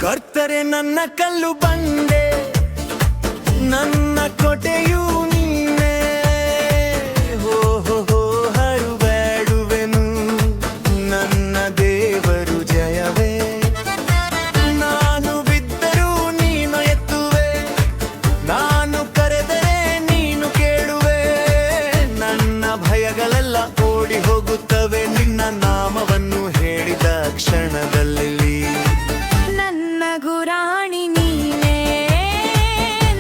ಕರ್ತರೆ ನನ್ನ ಕಲ್ಲು ಬಂಡೆ, ನನ್ನ ಕೋಟೆಯು ನೀನೇ. ಹೋ ಹೋ ಹೋ ಹರುಬೇಡುವೆನು, ನನ್ನ ದೇವರು ಜಯವೇ. ನಾನು ಬಿದ್ದರೂ ನೀನು ಎತ್ತುವೆ, ನಾನು ಕರೆದರೆ ನೀನು ಕೇಳುವೆ. ನನ್ನ ಭಯಗಳೆಲ್ಲ ಓಡಿ ಹೋಗುತ್ತವೆ ನಿನ್ನ ನಾಮವನ್ನು ಹೇಳಿದ ಕ್ಷಣದಲ್ಲಿ. ಗುರಾಣಿ ನೀನೇ,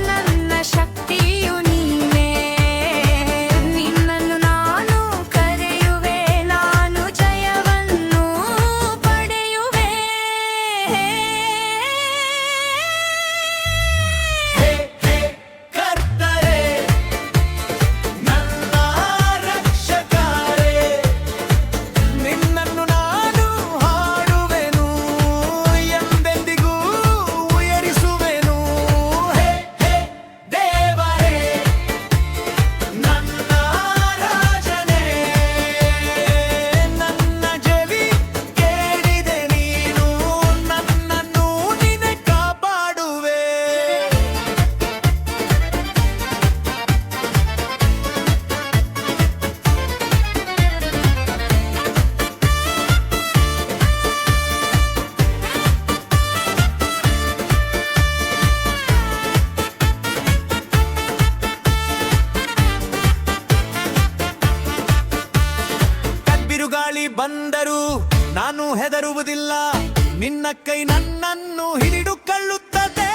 ನನ್ನ ಶಕ್ತಿಯು ನೀನೇ. ನಿನ್ನನ್ನು ನಾನು ಕರೆಯುವೆ, ನಾನು ಜಯವನ್ನು ಪಡೆಯುವೆ. ಹೇ ಹೇ ಕರ್ತರೇ, ನನ್ನ ರಕ್ಷಕರೇ, ನಿನ್ನನ್ನು ನಾನು ಹಾಡುವೆನು, ಎಂದೆಂದಿಗೂ ಉಯರಿಸುವೆನು. ಹೇ ಹೇ ದೇವರೇ, ನನ್ನ ರಾಜನೇ, ನನ್ನ ಜವಿ ಕೇಳಿದೆ ನೀನು, ನನ್ನನ್ನು ನೀನೆ ಕಾಪಾಡುವೆ. ಬಿರುಗಾಳಿ ಬಂದರೂ ನಾನು ಹೆದರುವುದಿಲ್ಲ, ನಿನ್ನ ಕೈ ನನ್ನನ್ನು ಹಿಡಿದುಕೊಳ್ಳುತ್ತದೆ.